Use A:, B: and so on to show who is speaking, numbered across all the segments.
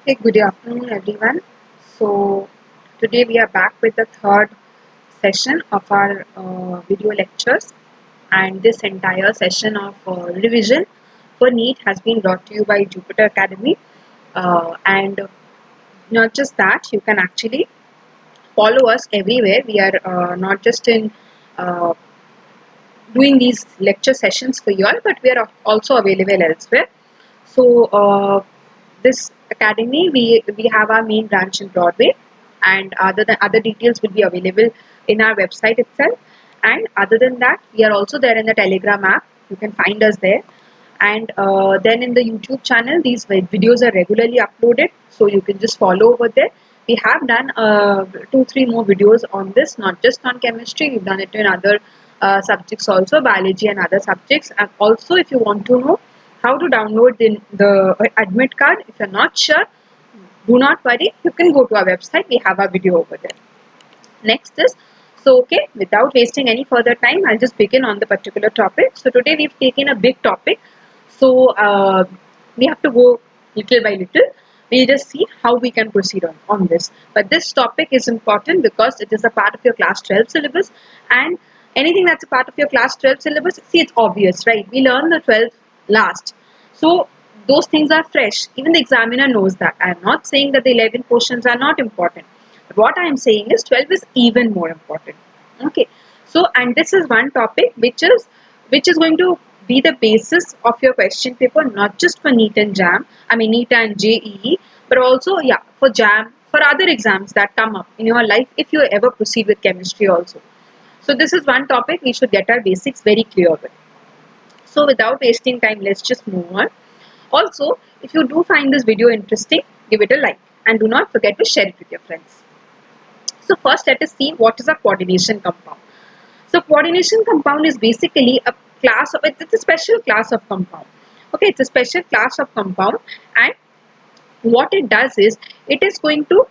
A: Hey, good afternoon, everyone. So, today we are back with the third session of our video lectures, and this entire session of revision for NEET has been brought to you by Jupiter Academy. And not just that, you can actually follow us everywhere. We are not just in uh, doing these lecture sessions for you all, but we are also available elsewhere. So, this academy, we have our main branch in Broadway, and other details will be available in our website itself. And other than that, we are also there in the Telegram app. You can find us there. And then in the YouTube channel, these videos are regularly uploaded, so you can just follow over there. We have done 2 3 more videos on this, not just on chemistry. We've done it in other subjects also, biology and other subjects. And also, if you want to know how to download the admit card, if you're not sure, do not worry. You can go to our website. We have a video over there. Next is, so okay, without wasting any further time, I'll just begin on the particular topic. So today we've taken a big topic. So we have to go little by little. We'll just see how we can proceed on this. But this topic is important because it is a part of your class 12 syllabus, and anything that's a part of your class 12 syllabus, see, it's obvious, right? We learn the 12th last. So those things are fresh. Even the examiner knows that. I am not saying that the 11 portions are not important. But what I am saying is 12 is even more important. Okay. So, and this is one topic which is going to be the basis of your question paper, not just for NEET and JAM, I mean NEET and JEE, but also, yeah, for JAM, for other exams that come up in your life if you ever proceed with chemistry also. So this is one topic we should get our basics very clear with. So without wasting time, let's just move on. Also, if you do find this video interesting, give it a like and do not forget to share it with your friends. So first let us see what is a coordination compound. So coordination compound is basically a class of, it's a special class of compound. Okay, it's a special class of compound, and what it does is it is going to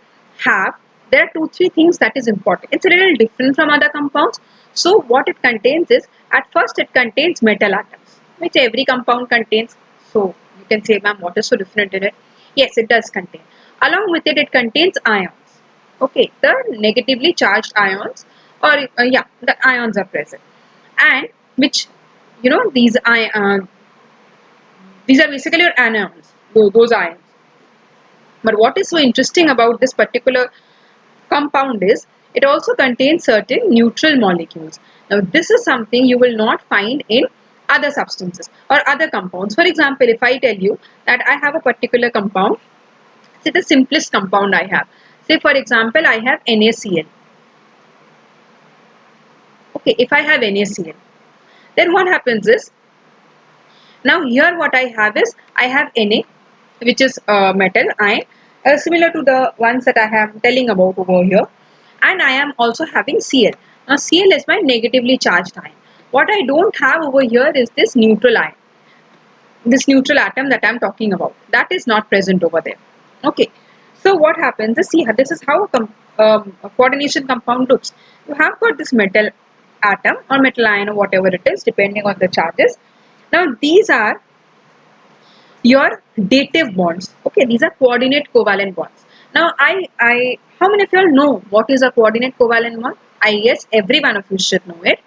A: have, there are 2 3 things that is important. It's a little different from other compounds. So what it contains is, at first it contains metal atoms, which every compound contains. So you can say, ma'am, what is so different in it? Yes, it does contain. Along with it, it contains ions. Okay, the negatively charged ions, or yeah, the ions are present, and which, these are basically your anions, those ions. But what is so interesting about this particular compound is it also contains certain neutral molecules. Now, this is something you will not find in other substances or other compounds. For example, if I tell you that I have a particular compound, say the simplest compound I have. Say, for example, I have NaCl. Okay, if I have NaCl, then what happens is, now here what I have is, I have Na, which is a metal ion, similar to the ones that I am telling about over here, and I am also having Cl. Now Cl is my negatively charged ion. What I don't have over here is this neutral ion, this neutral atom that I am talking about. That is not present over there. Okay. So what happens is, see, this is how a coordination compound looks. You have got this metal atom or metal ion or whatever it is, depending on the charges. Now these are your dative bonds. Okay, these are coordinate covalent bonds. Now how many of you all know what is a coordinate covalent bond? I guess every one of you should know it.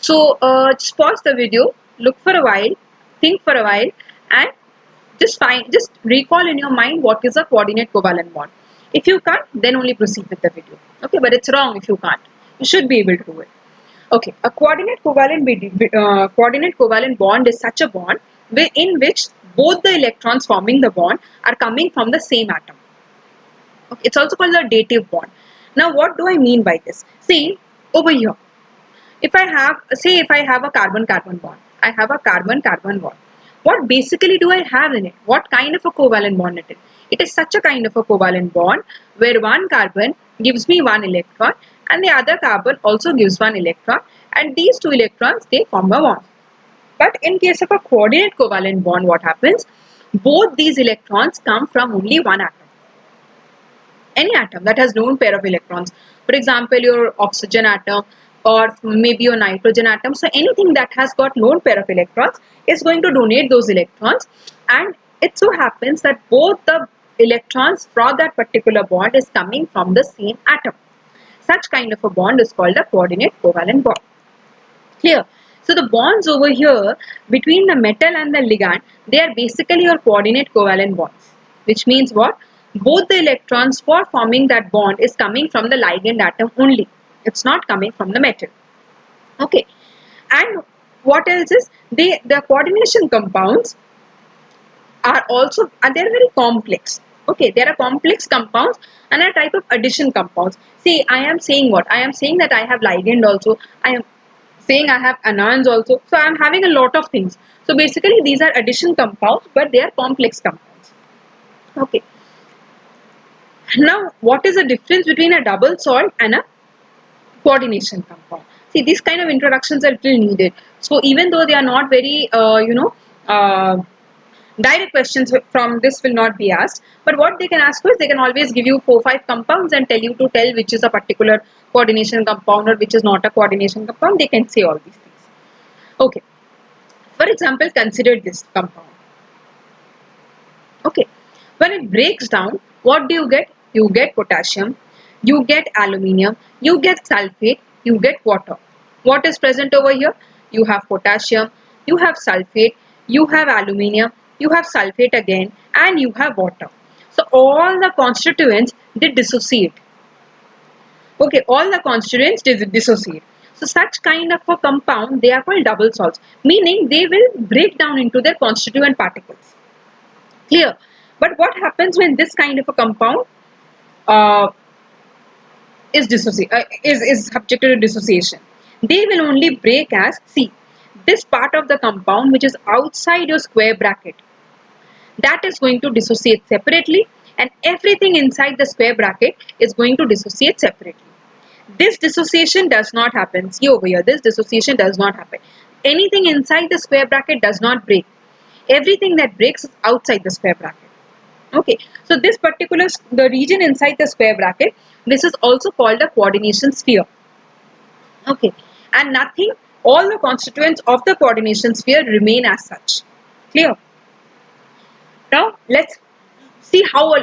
A: So just pause the video, look for a while, think for a while, and just recall in your mind what is a coordinate covalent bond. If you can't, then only proceed with the video. Okay, but it's wrong if you can't. You should be able to do it. Okay, a coordinate covalent bond is such a bond in which both the electrons forming the bond are coming from the same atom. Okay, it's also called a dative bond. Now, what do I mean by this? See, over here, if I have, say, if I have a carbon-carbon bond, I have a carbon-carbon bond. What basically do I have in it? What kind of a covalent bond it is? It is such a kind of a covalent bond where one carbon gives me one electron and the other carbon also gives one electron, and these two electrons, they form a bond. But in case of a coordinate covalent bond, what happens? Both these electrons come from only one atom. Any atom that has lone pair of electrons. For example, your oxygen atom or maybe your nitrogen atom. So anything that has got lone pair of electrons is going to donate those electrons, and it so happens that both the electrons from that particular bond is coming from the same atom. Such kind of a bond is called a coordinate covalent bond. Clear? So the bonds over here between the metal and the ligand, they are basically your coordinate covalent bonds, which means what? Both the electrons for forming that bond is coming from the ligand atom only. It's not coming from the metal. Okay. And what else is, the coordination compounds are also, and they're very complex. Okay, there are complex compounds and a type of addition compounds. See, I am saying what? I am saying that I have ligand also. I am saying I have anions also. So I am having a lot of things. So basically these are addition compounds, but they are complex compounds. Okay. Now, what is the difference between a double salt and a coordination compound? See, these kind of introductions are little needed. So even though they are not very, direct questions from this will not be asked, but what they can ask is they can always give you 4-5 compounds and tell you to tell which is a particular coordination compound or which is not a coordination compound. They can say all these things. Okay. For example, consider this compound. Okay. When it breaks down, what do you get? You get potassium, you get aluminium, you get sulfate, you get water. What is present over here? You have potassium, you have sulfate, you have aluminium, you have sulfate again, and you have water. So all the constituents, they dissociate. Okay, all the constituents dissociate. So such kind of a compound, they are called double salts, meaning they will break down into their constituent particles. Clear? But what happens when this kind of a compound uh, is subjected to dissociation? They will only break as, see, this part of the compound which is outside your square bracket, that is going to dissociate separately, and everything inside the square bracket is going to dissociate separately. This dissociation does not happen. See over here, this dissociation does not happen. Anything inside the square bracket does not break. Everything that breaks is outside the square bracket. Okay, so this particular, the region inside the square bracket, this is also called a coordination sphere. Okay, and nothing, all the constituents of the coordination sphere remain as such. Clear? Now let's see how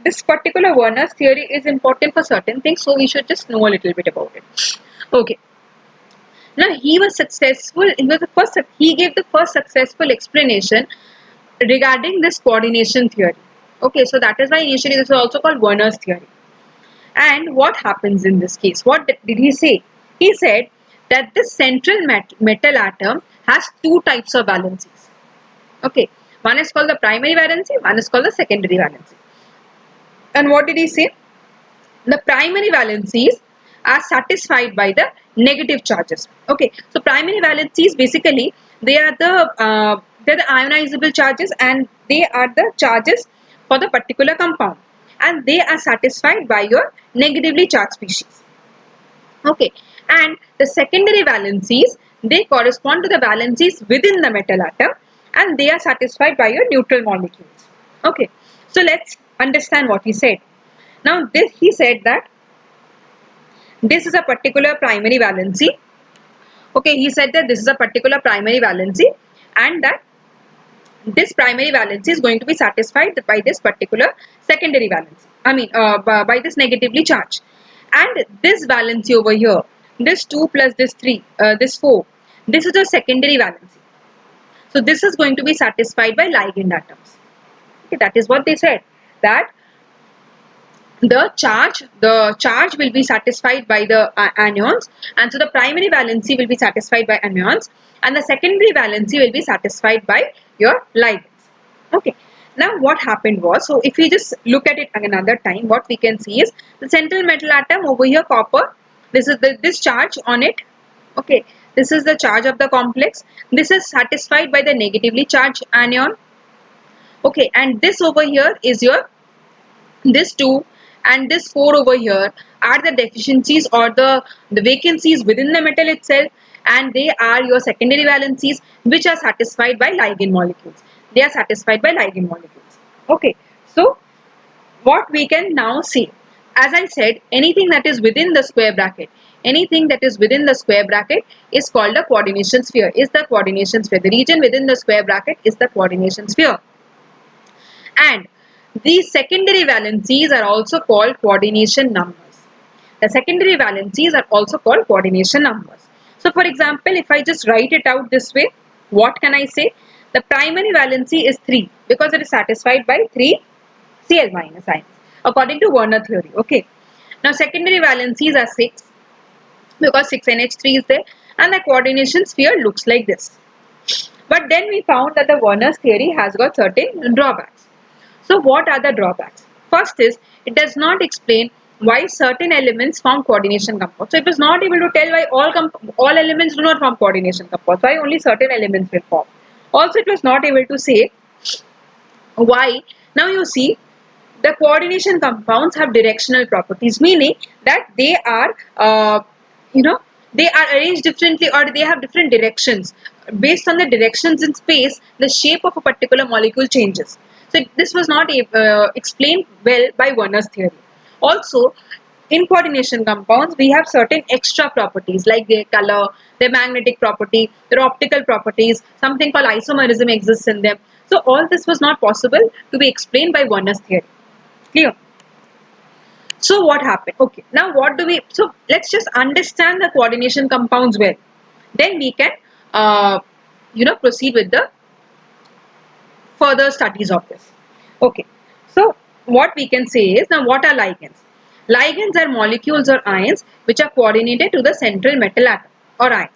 A: this particular Werner's theory is important for certain things, so we should just know a little bit about it. Okay. Now he was successful. He gave the first successful explanation regarding this coordination theory. Okay, so that is why initially this is also called Werner's theory. And what happens in this case? What did he say? He said that the central metal atom has two types of valencies. Okay, one is called the primary valency, one is called the secondary valency. And what did he say? The primary valencies are satisfied by the negative charges. Okay, so primary valencies, basically they are the ionizable charges, and they are the charges for the particular compound, and they are satisfied by your negatively charged species. Okay, and the secondary valencies, they correspond to the valencies within the metal atom, and they are satisfied by your neutral molecules. Okay, so let's understand what he said. Now this, he said that this is a particular primary valency. Okay, he said that this is a particular primary valency, and that this primary valency is going to be satisfied by this particular secondary valency. I mean, by this negatively charged. And this valency over here, this 2 plus this 3, this 4, this is a secondary valency. So this is going to be satisfied by ligand atoms. Okay, that is what they said, that the charge will be satisfied by the anions, and so the primary valency will be satisfied by anions, and the secondary valency will be satisfied by your ligands. Okay, now what happened was, so if we just look at it another time, what we can see is the central metal atom over here, copper, this is this charge on it. Okay, this is the charge of the complex. This is satisfied by the negatively charged anion. Okay, and this over here is your, this 2 and this 4 over here are the deficiencies or the vacancies within the metal itself, and they are your secondary valencies which are satisfied by ligand molecules. They are satisfied by ligand molecules. Okay, so what we can now see, as I said, anything that is within the square bracket, anything that is within the square bracket is called a coordination sphere, is the coordination sphere. The region within the square bracket is the coordination sphere. And These secondary valencies are also called coordination numbers. The secondary valencies are also called coordination numbers. So for example, if I just write it out this way, what can I say? The primary valency is 3 because it is satisfied by 3 Cl minus ions according to Werner theory. Okay. Now secondary valencies are 6 because 6NH3 is there, and the coordination sphere looks like this. But then we found that the Werner's theory has got certain drawbacks. So what are the drawbacks? First is, it does not explain why certain elements form coordination compounds. So it was not able to tell why all elements do not form coordination compounds, why only certain elements will form. Also, it was not able to say why. Now you see, the coordination compounds have directional properties, meaning that they are you know they are arranged differently, or they have different directions. Based on the directions in space, the shape of a particular molecule changes. So this was not explained well by Werner's theory. Also, in coordination compounds, we have certain extra properties like their color, their magnetic property, their optical properties, something called isomerism exists in them. So all this was not possible to be explained by Werner's theory. Clear? So what happened? Okay, now what do we, so let's just understand the coordination compounds well. Then we can, proceed with the further studies of this. Okay, so what we can say is, now what are ligands? Ligands are molecules or ions which are coordinated to the central metal atom or ion.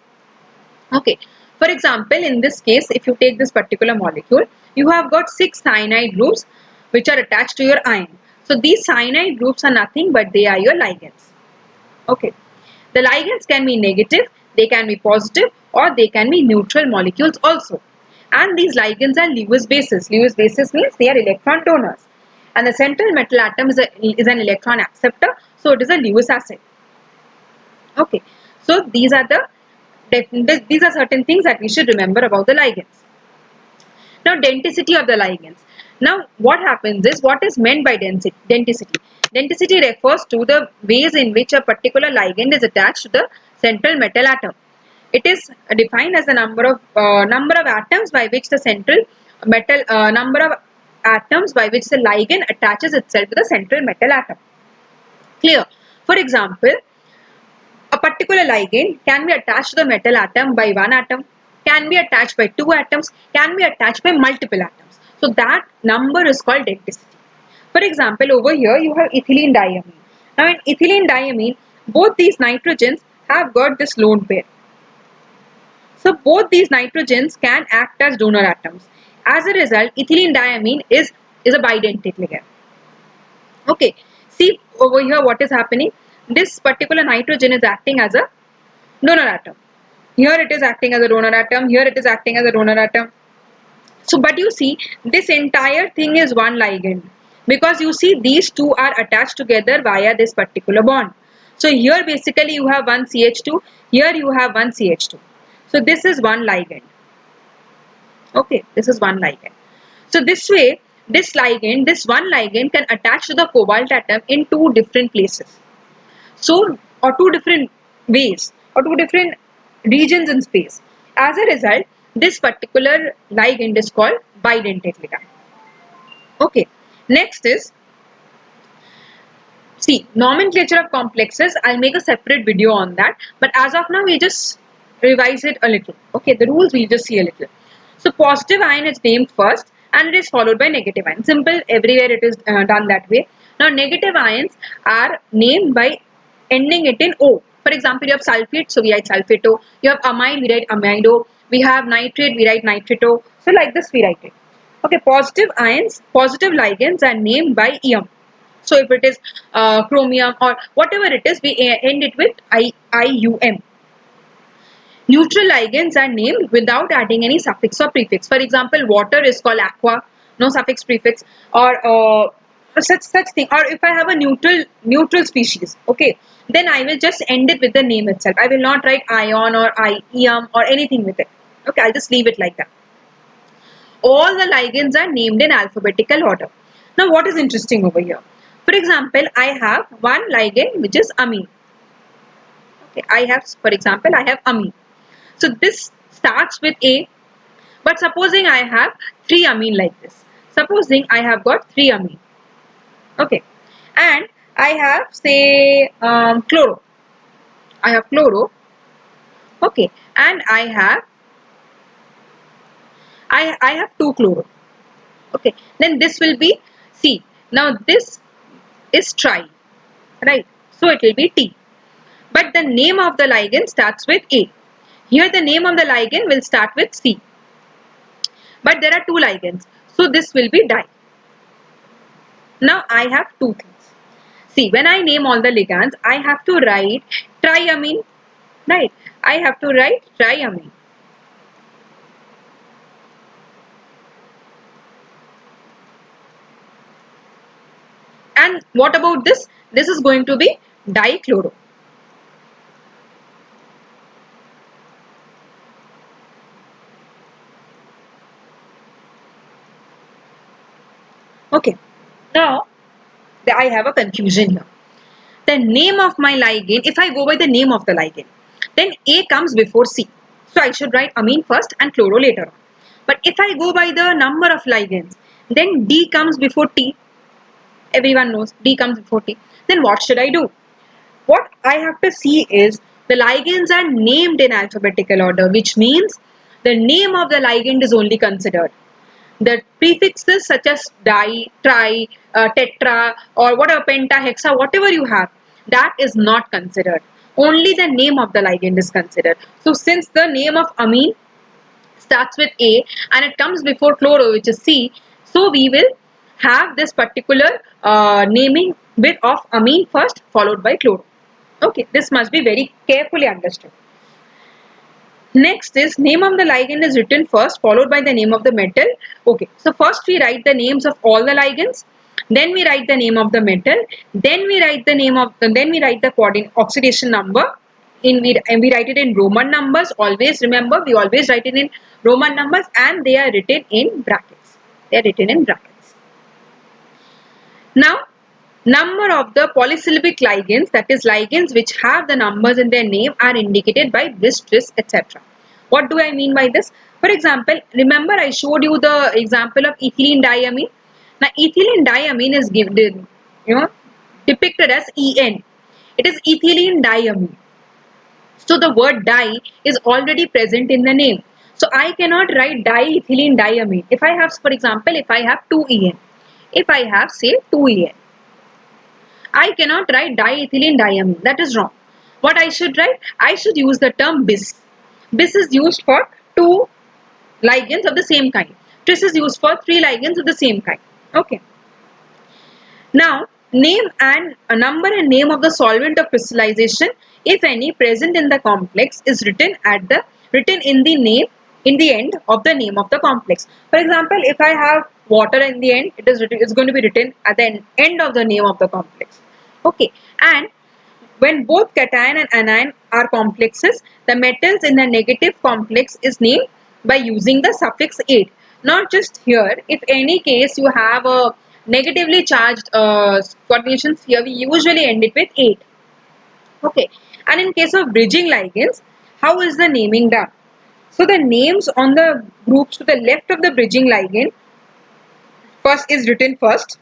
A: Okay, for example, in this case, if you take this particular molecule, you have got 6 cyanide groups which are attached to your ion. So these cyanide groups are nothing but they are your ligands. Okay, the ligands can be negative, they can be positive, or they can be neutral molecules also. And these ligands are Lewis bases. Lewis bases means they are electron donors. And the central metal atom is an electron acceptor, so it is a Lewis acid. Okay, so these are certain things that we should remember about the ligands. Now, denticity of the ligands. Now, what happens is, what is meant by denticity? Denticity refers to the ways in which a particular ligand is attached to the central metal atom. It is defined as the number of atoms by which the central metal number of atoms by which the ligand attaches itself to the central metal atom. Clear? For example, a particular ligand can be attached to the metal atom by one atom, can be attached by two atoms, can be attached by multiple atoms. So that number is called denticity. For example, over here you have ethylene diamine. Now in ethylene diamine, both these nitrogens have got this lone pair. So both these nitrogens can act as donor atoms. As a result, ethylene diamine is a bidentate ligand. Okay, see over here what is happening. This particular nitrogen is acting as a donor atom. Here it is acting as a donor atom. Here it is acting as a donor atom. So, but you see, this entire thing is one ligand, because you see these two are attached together via this particular bond. So here basically you have one CH2. Here you have one CH2. So this is one ligand. Okay, this is one ligand. So this way, this one ligand can attach to the cobalt atom in two different places. So, or two different ways, or two different regions in space. As a result, this particular ligand is called bidentate ligand. Okay, next is, see, nomenclature of complexes. I'll make a separate video on that, but as of now we just revise it a little. Okay, the rules we'll just see a little. So positive ion is named first and it is followed by negative ion. Simple, everywhere it is done that way. Now negative ions are named by ending it in O. For example, you have sulfate, so we write sulfato. You have amide, we write amido. We have nitrate, we write nitrito. So like this we write it. Okay, positive ions, positive ligands are named by ium. So if it is chromium or whatever it is, we end it with IUM. Neutral ligands are named without adding any suffix or prefix. For example, water is called aqua, no suffix prefix, or such thing. Or if I have a neutral species, okay, then I will just end it with the name itself. I will not write ion or ium or anything with it. Okay, I'll just leave it like that. All the ligands are named in alphabetical order. Now, what is interesting over here? For example, I have one ligand which is amine. Okay, for example, I have amine. So this starts with A, but supposing I have 3 amine like this. Supposing I have got 3 amine. Okay, and I have say chloro. I have chloro. Okay, and I have two chloro. Okay, then this will be C. Now this is tri, right? So it will be T. But the name of the ligand starts with A. Here the name of the ligand will start with C. But there are two ligands, so this will be di. Now I have two things. See, when I name all the ligands, I have to write triamine, right? I have to write triamine. And what about this? This is going to be dichloro. Okay. Now I have a confusion here. The name of my ligand, if I go by the name of the ligand, then A comes before C. So I should write amine first and chloro later on. But if I go by the number of ligands, then D comes before T. Everyone knows D comes before T. Then what should I do? What I have to see is the ligands are named in alphabetical order, which means the name of the ligand is only considered. The prefixes such as di, tri, tetra, or whatever, penta, hexa, whatever you have, that is not considered. Only the name of the ligand is considered. So since the name of amine starts with A and it comes before chloro, which is C, so we will have this particular naming bit of amine first, followed by chloro. Okay, this must be very carefully understood. Next is name of the ligand is written first, followed by the name of the metal. Okay, so first we write the names of all the ligands, then we write the name of the metal, then we write the name of, then we write the oxidation number. And we write it in Roman numbers. Always remember, we always write it in Roman numbers, and they are written in brackets. They are written in brackets. Now, number of the polysyllabic ligands, that is ligands which have the numbers in their name, are indicated by this, etc. What do I mean by this? For example, remember I showed you the example of ethylene diamine. Now, ethylene diamine is given, depicted as En. It is ethylene diamine. So the word di is already present in the name. So I cannot write diethylene diamine. If I have, for example, if I have 2En, if I have say 2En, I cannot write diethylene diamine. That is wrong. What I should write? I should use the term bis. Bis is used for two ligands of the same kind. Tris is used for three ligands of the same kind. Okay. Now, name and a number and name of the solvent of crystallization, if any, present in the complex is written in the name, in the end of the name of the complex. For example, if I have water in the end, it's going to be written at the end of the name of the complex. Okay, and when both cation and anion are complexes, the metals in the negative complex is named by using the suffix ate. Not just here, if any case you have a negatively charged coordinations here, we usually end it with ate. Okay, and in case of bridging ligands, how is the naming done? So the names on the groups to the left of the bridging ligand first is written first.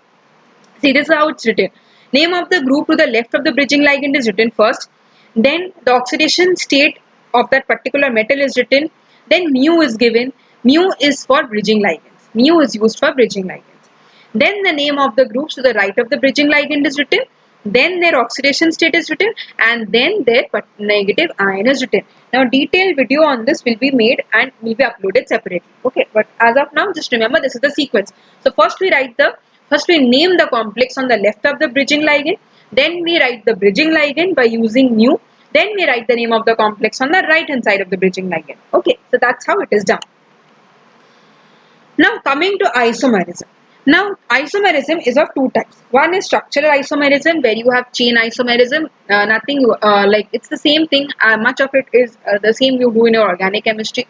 A: See, this is how it's written. Name of the group to the left of the bridging ligand is written first. Then the oxidation state of that particular metal is written. Then mu is given. Mu is for bridging ligands. Mu is used for bridging ligands. Then the name of the groups to the right of the bridging ligand is written. Then their oxidation state is written, and then their negative ion is written. Now detailed video on this will be made and will be uploaded separately. Okay, but as of now, just remember this is the sequence. So first we name the complex on the left of the bridging ligand, then we write the bridging ligand by using mu, then we write the name of the complex on the right hand side of the bridging ligand. Okay, so that's how it is done. Now coming to isomerism. Now isomerism is of two types. One is structural isomerism, where you have chain isomerism. Nothing like it's the same thing. Much of it is the same you do in your organic chemistry.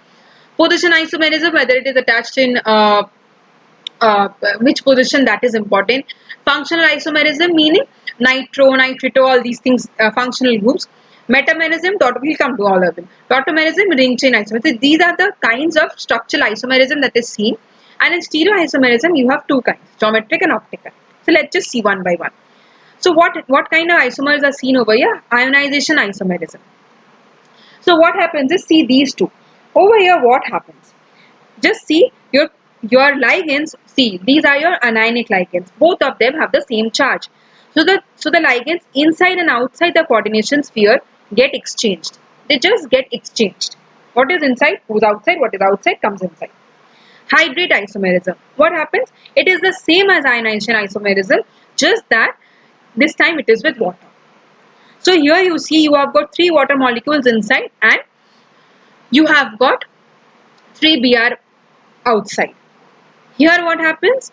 A: Position isomerism, whether it is attached in which position, that is important. Functional isomerism, meaning nitro, nitrito, all these things, functional groups. Metamerism, we'll come to all of them. Tautomerism, ring chain isomerism. These are the kinds of structural isomerism that is seen. And in stereoisomerism, you have two kinds, geometric and optical. So let's just see one by one. So what kind of isomers are seen over here? Ionization isomerism. So what happens is, see these two. Over here what happens? Just see your ligands. See, these are your anionic ligands. Both of them have the same charge. So the ligands inside and outside the coordination sphere get exchanged. They just get exchanged. What is inside goes outside. What is outside comes inside. Hydrate isomerism. What happens? It is the same as ionization isomerism, just that this time it is with water. So here you see you have got 3 water molecules inside and you have got 3 Br outside. Here what happens?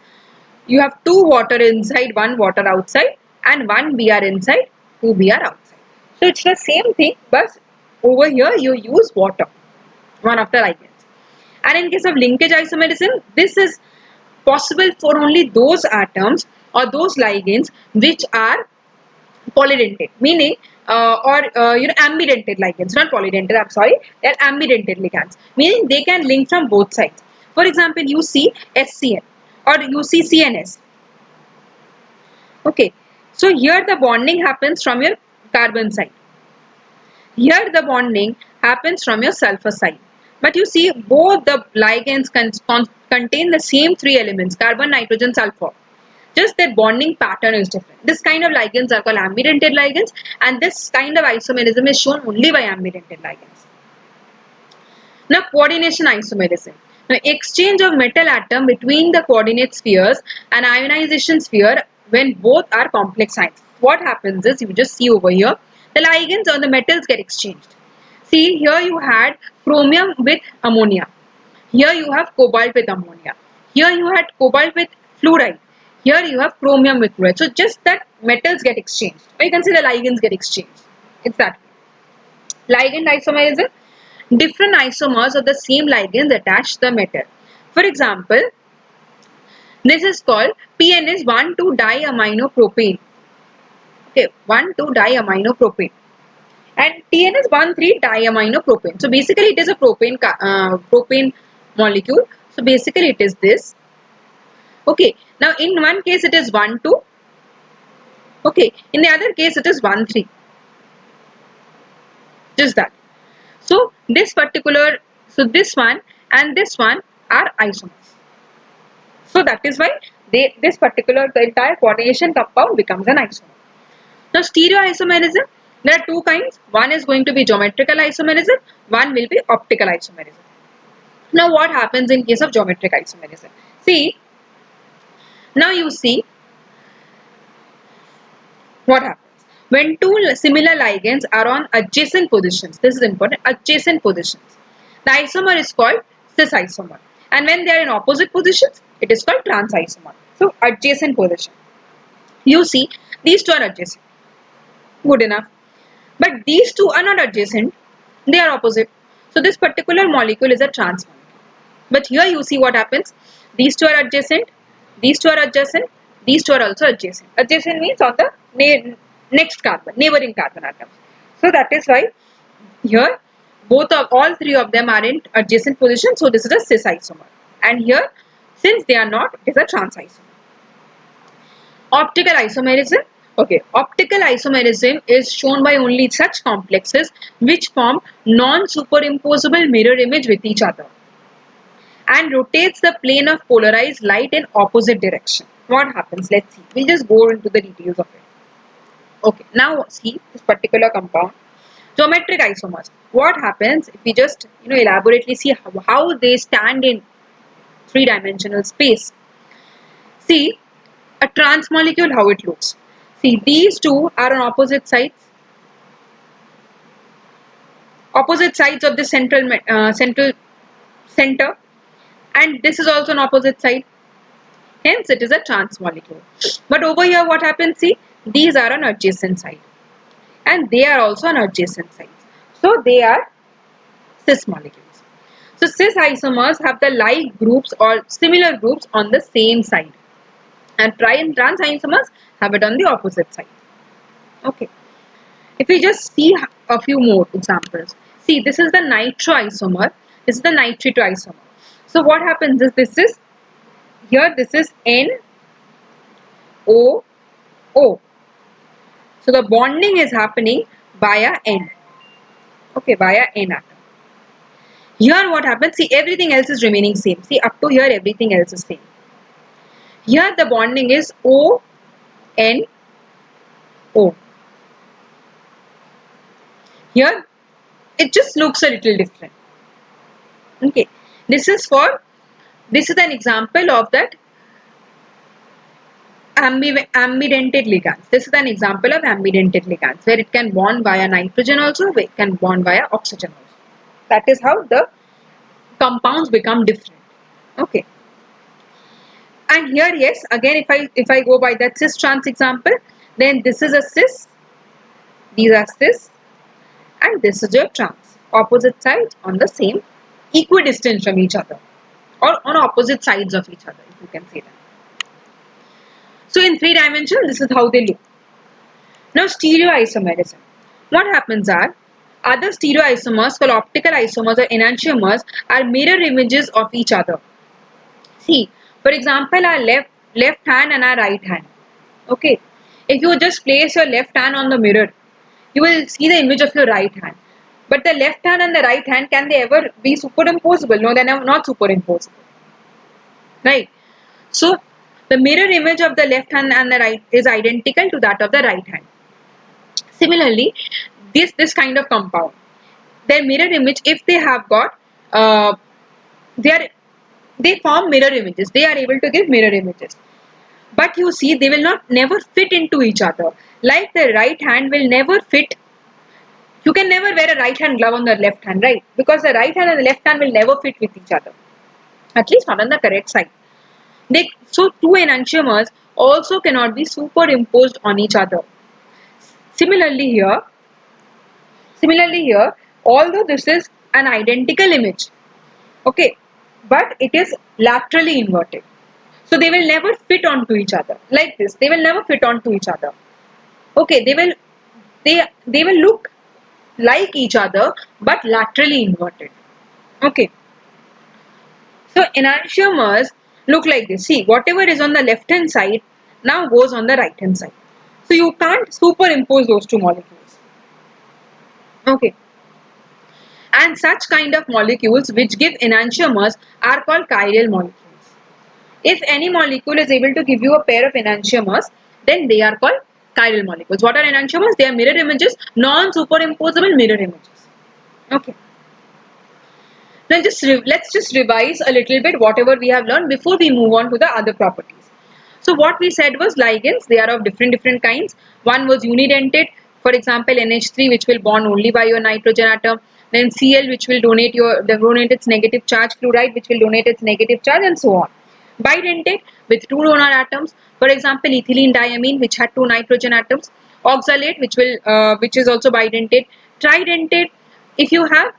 A: You have 2 water inside, 1 water outside, and 1 Br inside, 2 Br outside. So it's the same thing, but over here you use water, one of the ligands. And in case of linkage isomerism, this is possible for only those atoms or those ligands which are polydentate, meaning ambidentate ligands, not polydentate. I'm sorry, they're ambidentate ligands, meaning they can link from both sides. For example, you see SCN or you see CNS. Okay, so here the bonding happens from your carbon side. Here the bonding happens from your sulfur side. But you see both the ligands contain the same 3 elements, carbon, nitrogen, sulfur. Just their bonding pattern is different. This kind of ligands are called ambidentate ligands, and this kind of isomerism is shown only by ambidentate ligands. Now coordination isomerism. Now exchange of metal atom between the coordinate spheres and ionization sphere when both are complex ions. What happens is, you just see over here, the ligands or the metals get exchanged. See, here you had chromium with ammonia. Here you have cobalt with ammonia. Here you had cobalt with fluoride. Here you have chromium with fluoride. So just that metals get exchanged. Or you can say the ligands get exchanged. It's that way. Ligand isomerism. Different isomers of the same ligands attach the metal. For example, this is called PN is 1,2-diaminopropane. Okay, 1,2-diaminopropane. And TN is 1,3-diaminopropane. So basically it is a propane molecule. So basically it is this. Okay, now in one case it is 1,2. Okay, in the other case it is 1,3. Just that. So this one and this one are isomers. So that is why the entire coordination compound becomes an isomer. Now stereoisomerism, there are 2 kinds. One is going to be geometrical isomerism, one will be optical isomerism. Now what happens in case of geometric isomerism? See, now you see what happens. When 2 similar ligands are on adjacent positions, this is important, adjacent positions, the isomer is called cis isomer. And when they are in opposite positions, it is called trans isomer. So adjacent position. You see, these 2 are adjacent. Good enough. But these 2 are not adjacent, they are opposite. So this particular molecule is a trans molecule. But here you see what happens. These 2 are adjacent, these 2 are adjacent, these 2 are also adjacent. Adjacent means on the next carbon, neighboring carbon atoms. So that is why here all 3 of them are in adjacent position. So this is a cis isomer. And here, since they are not, it is a trans isomer. Optical isomerism. Okay, optical isomerism is shown by only such complexes which form non-superimposable mirror image with each other and rotates the plane of polarized light in opposite direction. What happens? Let's see. We'll just go into the details of it. Okay, now see this particular compound. Geometric isomers. What happens if we just elaborately see how they stand in 3-dimensional space? See, a trans molecule, how it looks. See, these 2 are on opposite sides of the center, and this is also an opposite side. Hence, it is a trans molecule. But over here, what happens? See, these are on adjacent side, and they are also on adjacent sides. So they are cis molecules. So cis isomers have the like groups or similar groups on the same side, and trans isomers have it on the opposite side. Okay. If we just see a few more examples. See, this is the nitro isomer. This is the nitrito isomer. So what happens is this is N O, O. So the bonding is happening via N. Okay, via N atom. Here what happens? See, everything else is remaining same. See, up to here everything else is same. Here the bonding is O, N, O. Here it just looks a little different. Okay, this is an example of that ambidentate ligands. This is an example of ambidentate ligands where it can bond via nitrogen also, it can bond via oxygen also. That is how the compounds become different. Okay. And here, yes, again, if I go by that cis trans example, then this is a cis, these are cis, and this is your trans. Opposite sides on the same equidistant from each other, or on opposite sides of each other, if you can say that. So in 3 dimensions, this is how they look. Now stereoisomerism. What happens are, other stereoisomers called optical isomers or enantiomers are mirror images of each other. See, for example, our left hand and our right hand. Okay, if you just place your left hand on the mirror, you will see the image of your right hand. But the left hand and the right hand, can they ever be superimposable? No, they are not superimposable. Right? So, the mirror image of the left hand and the right is identical to that of the right hand. Similarly, this kind of compound, their mirror image, if they have got, they form mirror images. They are able to give mirror images. But you see, they will not never fit into each other. Like the right hand will never fit. You can never wear a right hand glove on the left hand, right? Because the right hand and the left hand will never fit with each other. At least not on the correct side. So two enantiomers also cannot be superimposed on each other. Similarly here, although this is an identical image, okay, but it is laterally inverted. So they will never fit onto each other like this. They will never fit onto each other. Okay, they will look like each other but laterally inverted. Okay. So enantiomers look like this. See, whatever is on the left hand side now goes on the right hand side. So you can't superimpose those two molecules. Okay. And such kind of molecules which give enantiomers are called chiral molecules. If any molecule is able to give you a pair of enantiomers, then they are called chiral molecules. What are enantiomers? They are mirror images, non-superimposable mirror images. Okay. Now let's just revise a little bit whatever we have learned before we move on to the other properties. So what we said was ligands, they are of different kinds. One was unidentate, for example NH3, which will bond only by your nitrogen atom. Then Cl, which will donate its negative charge, fluoride, which will donate its negative charge, and so on. Bidentate with 2 donor atoms, for example ethylene diamine, which had 2 nitrogen atoms. Oxalate, which is also bidentate. Tridentate, if you have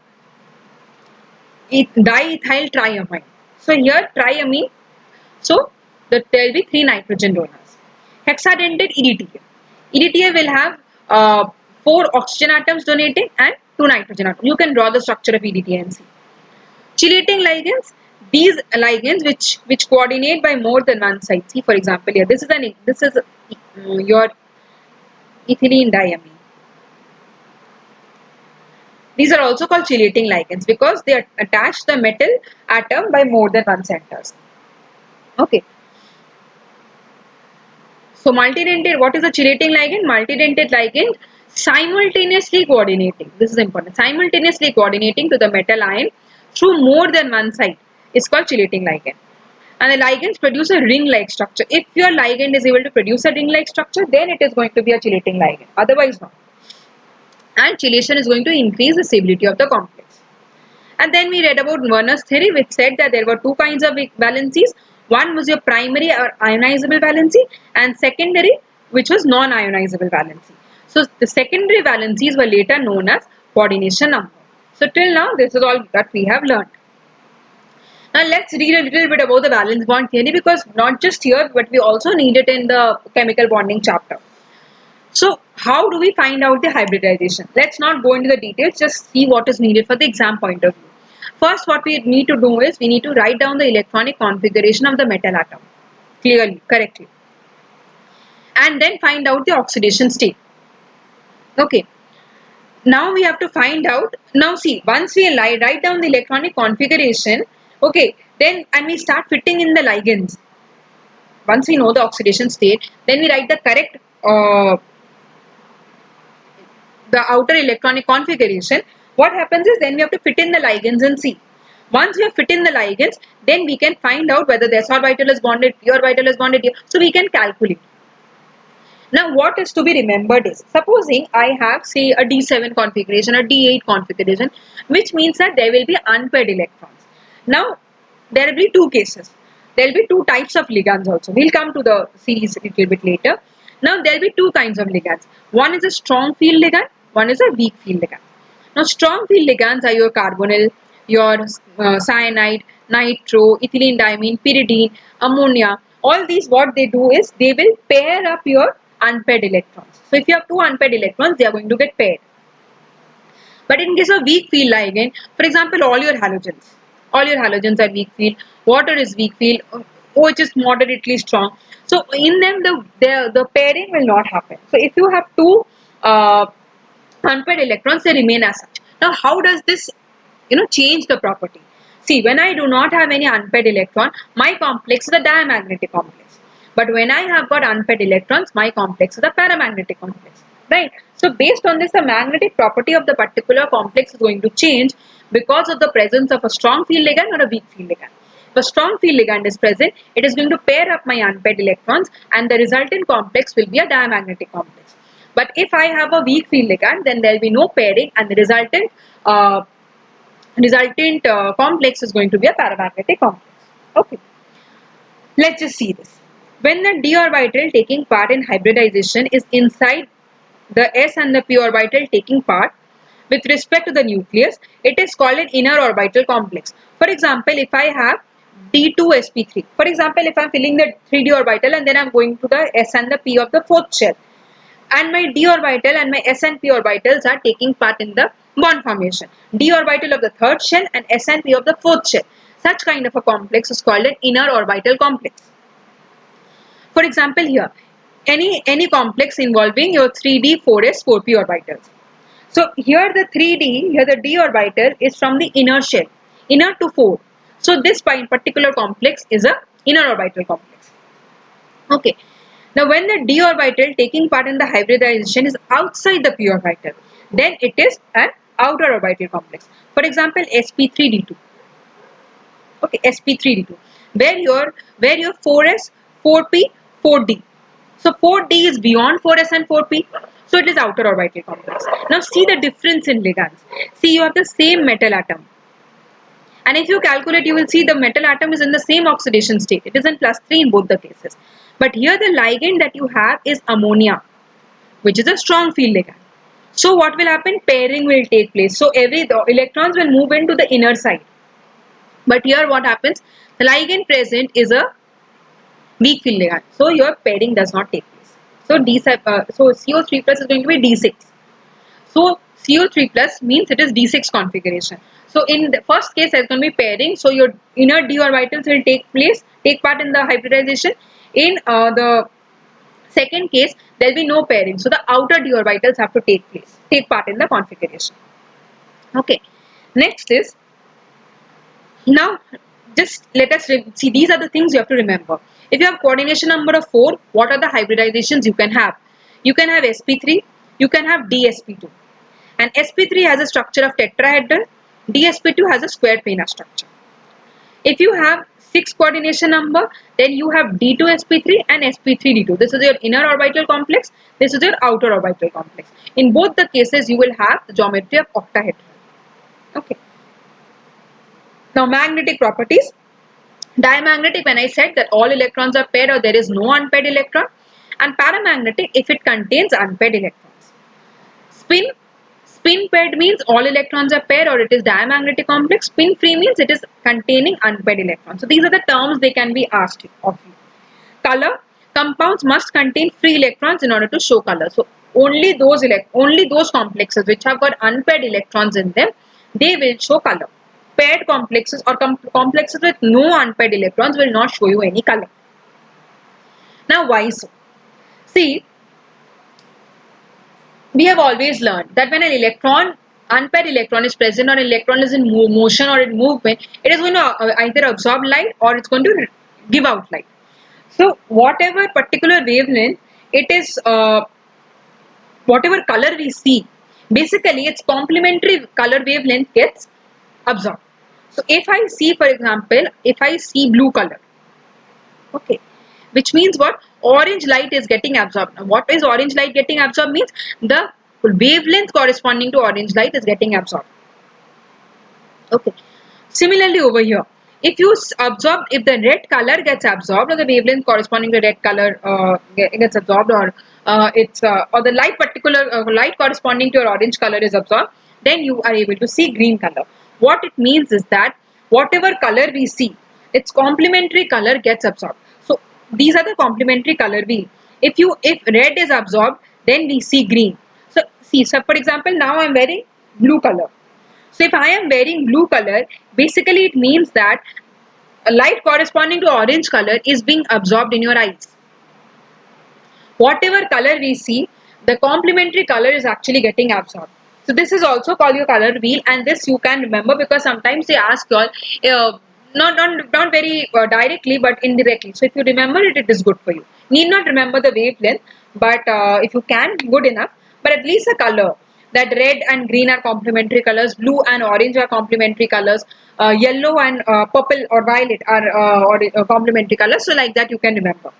A: diethyl triamine. So here triamine, so there will be 3 nitrogen donors. Hexadentate EDTA. EDTA will have 4 oxygen atoms donating and 2 nitrogen atoms. You can draw the structure of EDTA and see. Chelating ligands, these ligands which coordinate by more than one side. See, for example, here this is your ethylene diamine. These are also called chelating ligands because they attach the metal atom by more than one centers. Okay. So multidentate, what is a chelating ligand? Multidentate ligand simultaneously coordinating. This is important. Simultaneously coordinating to the metal ion through more than one side is called chelating ligand. And the ligands produce a ring-like structure. If your ligand is able to produce a ring-like structure, then it is going to be a chelating ligand. Otherwise not. And chelation is going to increase the stability of the complex. And then we read about Werner's theory, which said that there were 2 kinds of valencies. One was your primary or ionizable valency, and secondary, which was non-ionizable valency. So the secondary valencies were later known as coordination number. So till now, this is all that we have learned. Now let's read a little bit about the valence bond theory, because not just here, but we also need it in the chemical bonding chapter. So how do we find out the hybridization? Let's not go into the details, just see what is needed for the exam point of view. First, what we need to do is we need to write down the electronic configuration of the metal atom clearly, correctly. and then find out the oxidation state. Okay. Now we have to find out. Now see, once we write down the electronic configuration, okay, then and we start fitting in the ligands. Once we know the oxidation state, then we write the correct the outer electronic configuration. What happens is then we have to fit in the ligands and see. Once we have fit in the ligands, then we can find out whether the s orbital is bonded, p orbital is bonded here. So we can calculate. Now what is to be remembered is, supposing I have say a D7 configuration, a D8 configuration, which means that there will be unpaired electrons. Now there will be two cases. There will be two types of ligands also. We'll come to the series a little bit later. Now there will be two kinds of ligands. One is a strong field ligand, one is a weak field ligand. Now strong field ligands are your carbonyl, your cyanide, nitro, ethylene diamine, pyridine, ammonia. All these what they do is they will pair up your unpaired electrons. So if you have two unpaired electrons, they are going to get paired. But in case of weak field ligand, for example, all your halogens are weak field. Water is weak field, which is moderately strong. So in them, the pairing will not happen. So if you have two unpaired electrons, they remain as such. Now, how does this, change the property? See, when I do not have any unpaired electron, my complex is a diamagnetic complex. But when I have got unpaired electrons, my complex is a paramagnetic complex. Right? So based on this, the magnetic property of the particular complex is going to change because of the presence of a strong field ligand or a weak field ligand. If a strong field ligand is present, it is going to pair up my unpaired electrons and the resultant complex will be a diamagnetic complex. But if I have a weak field ligand, then there will be no pairing and the resultant complex is going to be a paramagnetic complex. Okay. Let's just see this. When the d orbital taking part in hybridization is inside the s and the p orbital taking part with respect to the nucleus, it is called an inner orbital complex. For example, if I have d2sp3, for example, if I am filling the 3d orbital and then I am going to the s and the p of the fourth shell, and my d orbital and my s and p orbitals are taking part in the bond formation. D orbital of the third shell and s and p of the fourth shell. Such kind of a complex is called an inner orbital complex. For example, here, any complex involving your 3d, 4s, 4p orbitals. So here the 3d, here the d orbital is from the inner shell, inner to 4. So this particular complex is a inner orbital complex. Okay. Now when the d orbital taking part in the hybridization is outside the p orbital, then it is an outer orbital complex. For example, sp3d2. Okay, sp3d2, where your 4s, 4p, 4d. So 4d is beyond 4s and 4p. So it is outer orbital complex. Now see the difference in ligands. See, you have the same metal atom. And if you calculate, you will see the metal atom is in the same oxidation state. It is in +3 in both the cases. But here the ligand that you have is ammonia, which is a strong field ligand. So what will happen? Pairing will take place. So the electrons will move into the inner side. But here what happens? The ligand present is a weak field ligand. So your pairing does not take place. So CO3 plus is going to be D6. So CO3 plus means it is D6 configuration. So in the first case, there is going to be pairing. So your inner d orbitals will take part in the hybridization. In the second case, there will be no pairing. So the outer d orbitals have to take part in the configuration. Okay. Next is, now just let us see, these are the things you have to remember. If you have coordination number of 4, what are the hybridizations you can have? You can have sp3, you can have dsp2. And sp3 has a structure of tetrahedron, dsp2 has a square planar structure. If you have 6 coordination number, then you have d2sp3 and sp3d2. This is your inner orbital complex, this is your outer orbital complex. In both the cases, you will have the geometry of octahedron. Okay. Now magnetic properties. Diamagnetic, when I said that all electrons are paired or there is no unpaired electron. And paramagnetic if it contains unpaired electrons. Spin paired means all electrons are paired or it is diamagnetic complex. Spin free means it is containing unpaired electrons. So these are the terms they can be asked of you. Color. Compounds must contain free electrons in order to show color. So only those complexes which have got unpaired electrons in them, they will show color. Paired complexes or complexes with no unpaired electrons will not show you any color. Now why so? See, we have always learned that when an unpaired electron is present or an electron is in motion or in movement, it is going to either absorb light or it's going to give out light. So whatever particular wavelength it is, whatever color we see, basically its complementary color wavelength gets absorbed. So if I see, for example, if I see blue color, okay, which means what? Orange light is getting absorbed. Now, what is orange light getting absorbed means? The wavelength corresponding to orange light is getting absorbed. Okay. Similarly over here, if you absorb, if the red color gets absorbed or the wavelength corresponding to red color gets absorbed, or or the light light corresponding to your orange color is absorbed, then you are able to see green color. What it means is that whatever color we see, its complementary color gets absorbed. So these are the complementary color we. If red is absorbed, then we see green. So see, so for example, now I am wearing blue color. So if I am wearing blue color, basically it means that a light corresponding to orange color is being absorbed in your eyes. Whatever color we see, the complementary color is actually getting absorbed. So this is also called your color wheel, and this you can remember because sometimes they ask you all, not very directly but indirectly. So if you remember it, it is good for you. Need not remember the wavelength, but if you can, good enough. But at least the color, that red and green are complementary colors, blue and orange are complementary colors, yellow and purple or violet are complementary colors. So like that you can remember.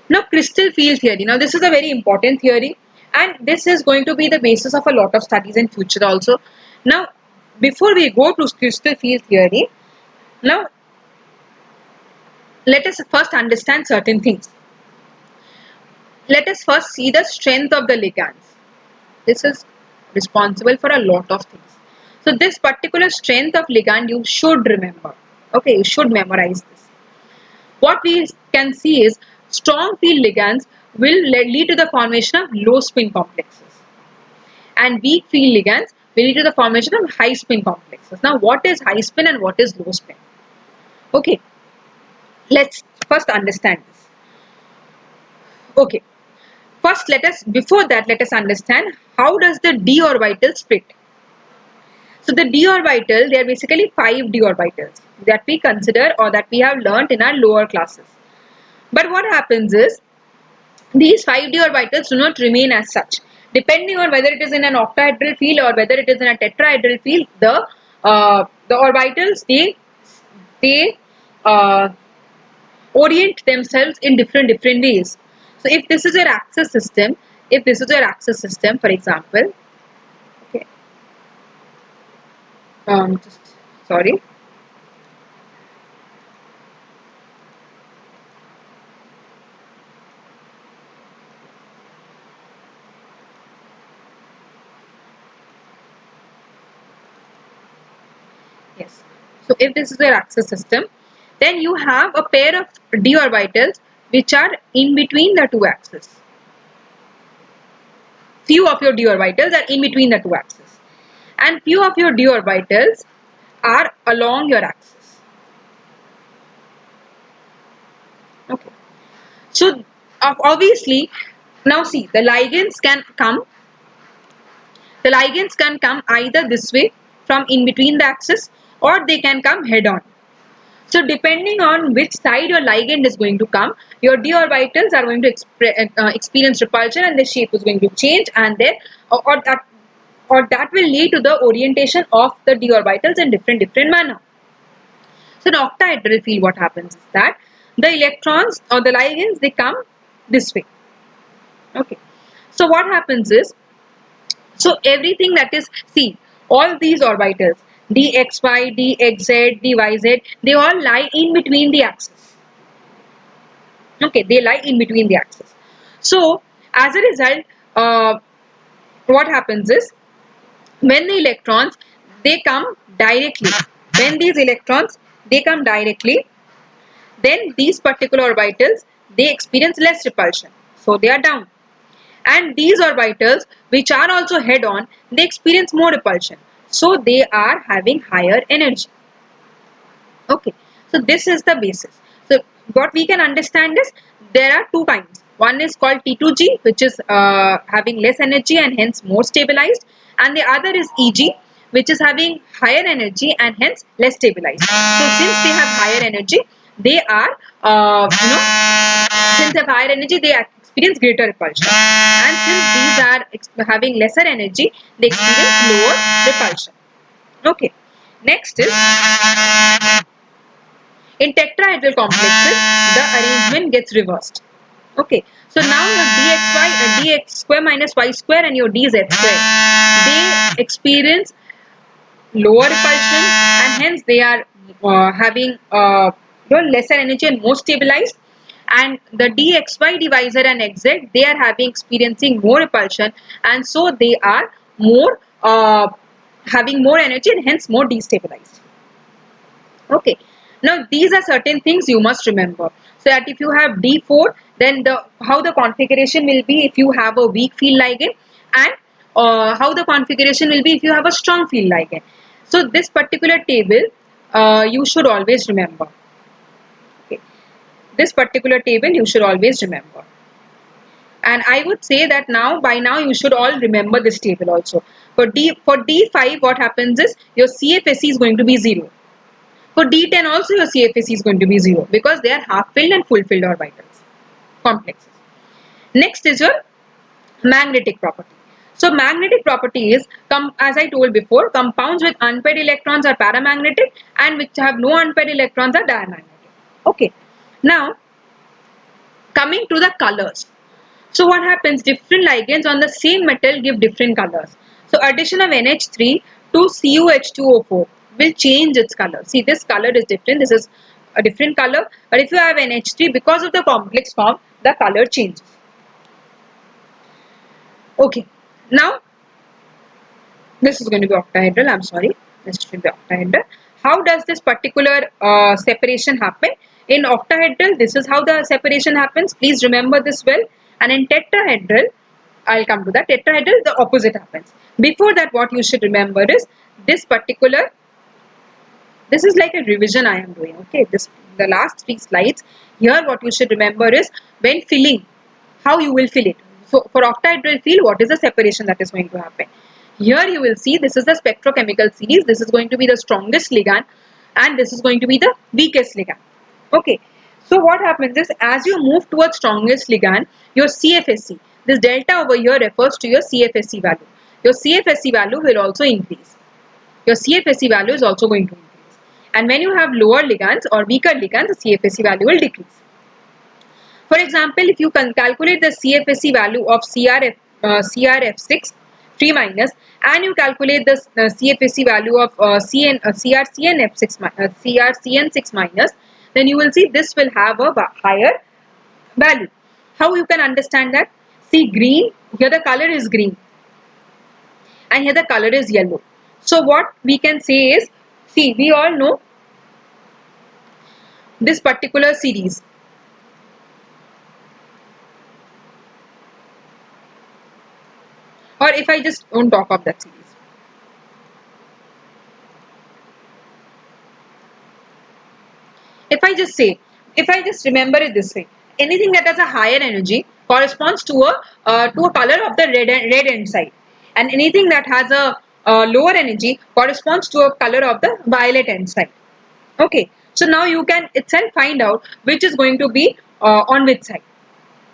A: Now, crystal field theory. Now, this is a very important theory, and this is going to be the basis of a lot of studies in future also. Now, before we go to crystal field theory, now let us first understand certain things. Let us first see the strength of the ligands. This is responsible for a lot of things. So, this particular strength of ligand you should remember. Okay, you should memorize this. What we can see is strong field ligands will lead to the formation of low spin complexes, and weak field ligands will lead to the formation of high spin complexes. Now, what is high spin and what is low spin? Okay, let's first understand this. Okay, first before that let us understand how does the d orbital split. So the d orbital, they are basically 5 d orbitals that we consider or that we have learnt in our lower classes. But what happens is, these 5d orbitals do not remain as such. Depending on whether it is in an octahedral field or whether it is in a tetrahedral field, the orbitals they uh, orient themselves in different ways. So if this is your axis system, for example, okay, just sorry. Yes. So if this is your axis system, then you have a pair of d orbitals which are in between the two axes. Few of your d orbitals are in between the two axes, and few of your d orbitals are along your axis. Okay. So obviously, now see, the ligands can come either this way from in between the axis, or they can come head on. So depending on which side your ligand is going to come, your d orbitals are going to experience repulsion, and their shape is going to change, and their or that will lead to the orientation of the d orbitals in different manner. So in octahedral field, what happens is that the electrons or the ligands, they come this way. Okay. So what happens is, so everything that is, see, all these orbitals, dxy, dxz, dyz, they all lie in between the axis. Okay, they lie in between the axis. So as a result, what happens is, when the electrons, they come directly, when these electrons, they come directly, then these particular orbitals, they experience less repulsion, so they are down. And these orbitals, which are also head on, they experience more repulsion, so they are having higher energy. Okay, so this is the basis. So what we can understand is, there are two kinds. One is called T2G, which is having less energy and hence more stabilized, and the other is EG, which is having higher energy and hence less stabilized. So since they have higher energy, they are since they have higher energy, they experience greater repulsion, and since these are having lesser energy, they experience lower repulsion. Okay. Next is, in tetrahedral complexes, the arrangement gets reversed. Okay, so now your dx square minus y square and your dz square, they experience lower repulsion and hence they are having lesser energy and more stabilized. And the dxy divisor and xz, they are having experiencing more repulsion, and so they are more having more energy and hence more destabilized. Okay, now these are certain things you must remember, so that if you have D4, then how the configuration will be if you have a weak field ligand, and how the configuration will be if you have a strong field ligand. So this particular table you should always remember. Okay, this particular table you should always remember. And I would say that by now you should all remember this table also. For D5, what happens is your CFSE is going to be 0. For D10 also your CFSE is going to be 0 because they are half filled and full filled orbitals complexes. Next is your magnetic property. So magnetic property is, as I told before, compounds with unpaired electrons are paramagnetic and which have no unpaired electrons are diamagnetic. Okay. Now coming to the colors. So what happens? Different ligands on the same metal give different colors. So addition of NH3 to CuH2O4 will change its color. See, this color is different. This is a different color. But if you have NH3, because of the complex form, the color changes. Okay. Now, this is going to be octahedral. I'm sorry. This should be octahedral. How does this particular separation happen? In octahedral, this is how the separation happens. Please remember this well. And in tetrahedral, I'll come to that. Tetrahedral, the opposite happens. Before that, what you should remember is this particular, this is like a revision I am doing. Okay, the last 3 slides. Here, what you should remember is when filling, how you will fill it. So, for octahedral field, what is the separation that is going to happen? Here you will see this is the spectrochemical series. This is going to be the strongest ligand and this is going to be the weakest ligand. Okay. So what happens is as you move towards strongest ligand, your CFSE, this delta over here refers to your CFSE value. Your CFSE value will also increase. Your CFSE value is also going to increase. And when you have lower ligands or weaker ligands, the CFSE value will decrease. For example, if you can calculate the CFSE value of CRF6 3 minus and you calculate the CFSE value of CRCN6 minus, then you will see this will have a higher value. How you can understand that? See, green, here the color is green and here the color is yellow. So what we can say is, see, we all know this particular series. Or if I just don't talk of that series. If I just remember it this way, anything that has a higher energy corresponds to a color of the red end side, and anything that has a lower energy corresponds to a color of the violet end side. Okay, so now you can itself find out which is going to be on which side.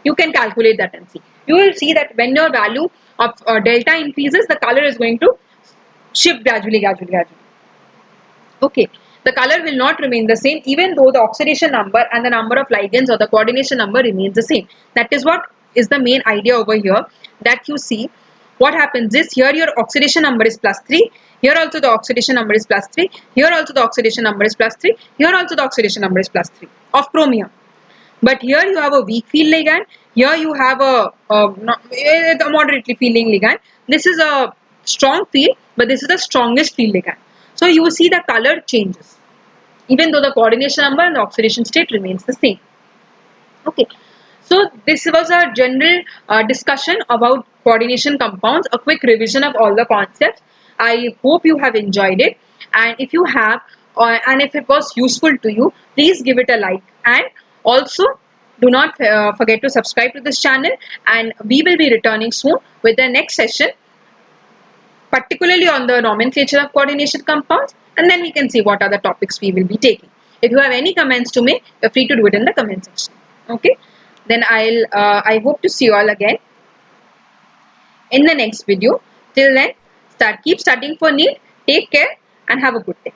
A: You can calculate that and see. You will see that when your value of delta increases, the color is going to shift gradually. Okay, the color will not remain the same even though the oxidation number and the number of ligands or the coordination number remains the same. That is what is the main idea over here, that you see what happens is here your oxidation number is +3, here also the oxidation number is +3, here also the oxidation number is +3, here also the oxidation number is +3 of chromium. But here you have a weak field ligand, here you have a moderately fielding ligand. This is a strong field, but this is the strongest field ligand. So you will see the color changes, even though the coordination number and the oxidation state remains the same. Okay, so this was a general discussion about coordination compounds, a quick revision of all the concepts. I hope you have enjoyed it, and if you have, and if it was useful to you, please give it a like, and also Do not forget to subscribe to this channel, and we will be returning soon with the next session, particularly on the nomenclature of coordination compounds, and then we can see what are the topics we will be taking. If you have any comments to make, you're free to do it in the comment section. Okay, then I hope to see you all again in the next video. Till then, keep studying for NEET. Take care and have a good day.